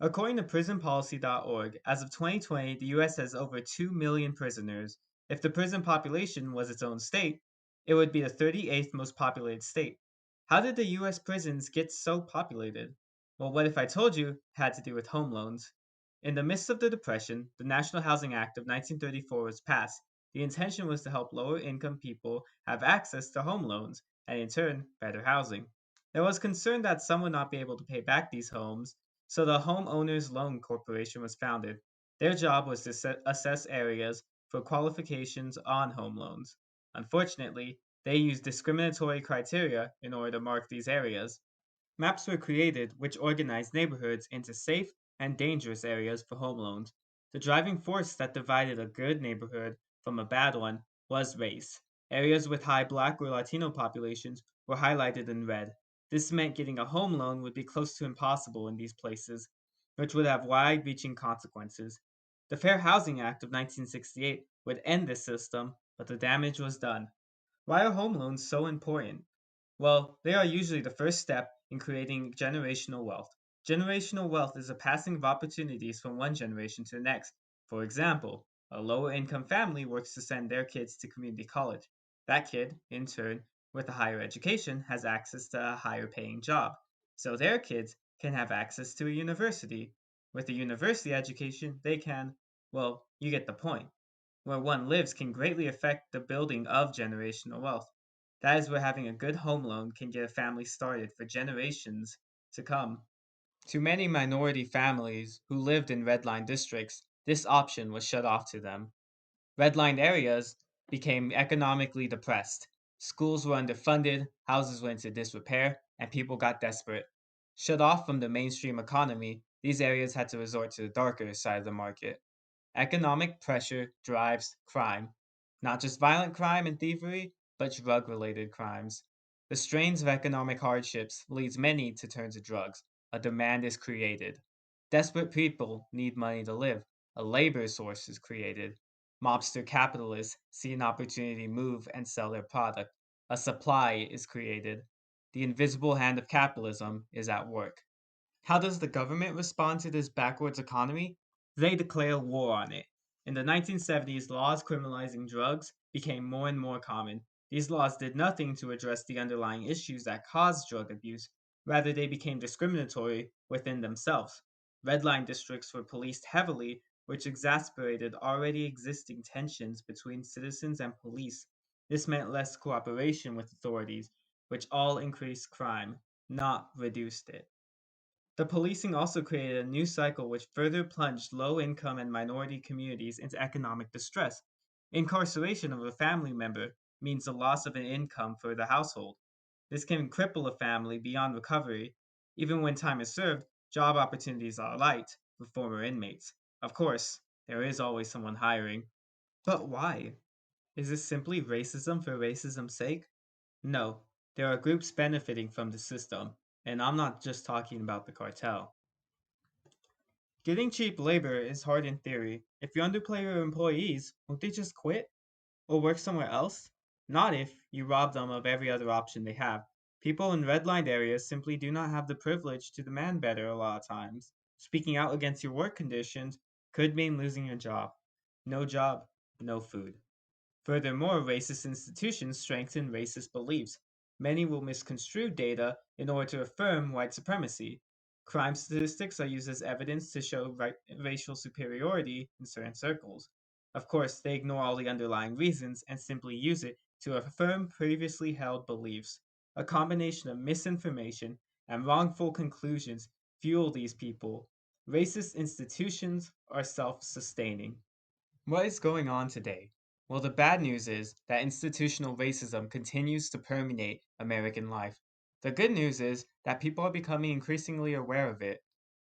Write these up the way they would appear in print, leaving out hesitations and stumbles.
According to prisonpolicy.org, as of 2020, the US has over 2 million prisoners. If the prison population was its own state, it would be the 38th most populated state. How did the US prisons get so populated? Well, what if I told you it had to do with home loans? In the midst of the Depression, the National Housing Act of 1934 was passed. The intention was to help lower income people have access to home loans and, in turn, better housing. There was concern that some would not be able to pay back these homes, so the Homeowners Loan Corporation was founded. Their job was to assess areas for qualifications on home loans. Unfortunately, they used discriminatory criteria in order to mark these areas. Maps were created which organized neighborhoods into safe and dangerous areas for home loans. The driving force that divided a good neighborhood from a bad one was race. Areas with high black or Latino populations were highlighted in red. This meant getting a home loan would be close to impossible in these places, which would have wide reaching consequences. The Fair Housing Act of 1968 would end this system, but the damage was done. Why are home loans so important? Well, they are usually the first step in creating generational wealth. Generational wealth is a passing of opportunities from one generation to the next. For example, a lower income family works to send their kids to community college. That kid, in turn, with a higher education, has access to a higher paying job. So their kids can have access to a university. With a university education, they can, well, you get the point. Where one lives can greatly affect the building of generational wealth. That is where having a good home loan can get a family started for generations to come. To many minority families who lived in redline districts, this option was shut off to them. Redlined areas became economically depressed. Schools were underfunded, houses went into disrepair, and people got desperate. Shut off from the mainstream economy, these areas had to resort to the darker side of the market. Economic pressure drives crime. Not just violent crime and thievery, but drug related crimes. The strains of economic hardships leads many to turn to drugs. A demand is created. Desperate people need money to live. A labor source is created. Mobster capitalists see an opportunity to move and sell their product. A supply is created. The invisible hand of capitalism is at work. How does the government respond to this backwards economy? They declare war on it. In the 1970s, laws criminalizing drugs became more and more common. These laws did nothing to address the underlying issues that caused drug abuse. Rather, they became discriminatory within themselves. Red line districts were policed heavily, which exacerbated already existing tensions between citizens and police. This meant less cooperation with authorities, which all increased crime, not reduced it. The policing also created a new cycle which further plunged low income and minority communities into economic distress. Incarceration of a family member means the loss of an income for the household. This can cripple a family beyond recovery. Even when time is served, job opportunities are light for former inmates. Of course, there is always someone hiring. But why? Is this simply racism for racism's sake? No, there are groups benefiting from the system, and I'm not just talking about the cartel. Getting cheap labor is hard in theory. If you underpay your employees, won't they just quit or work somewhere else? Not if you rob them of every other option they have. People in redlined areas simply do not have the privilege to demand better a lot of times. Speaking out against your work conditions could mean losing your job. No job, no food. Furthermore, racist institutions strengthen racist beliefs. Many will misconstrue data in order to affirm white supremacy. Crime statistics are used as evidence to show racial superiority in certain circles. Of course, they ignore all the underlying reasons and simply use it to affirm previously held beliefs. A combination of misinformation and wrongful conclusions fuel these people. Racist institutions are self sustaining. What is going on today? Well, the bad news is that institutional racism continues to permeate American life. The good news is that people are becoming increasingly aware of it.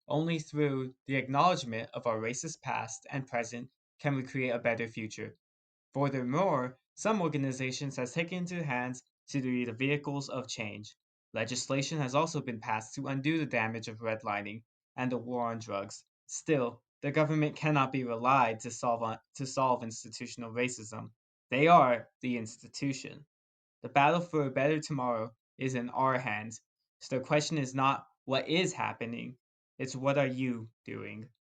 Only through the acknowledgement of our racist past and present can we create a better future. Furthermore, some organizations have taken into hands to be the vehicles of change. Legislation has also been passed to undo the damage of redlining and the war on drugs. Still, the government cannot be relied to solve institutional racism. They are the institution. The battle for a better tomorrow is in our hands. So the question is not what is happening, It's what are you doing?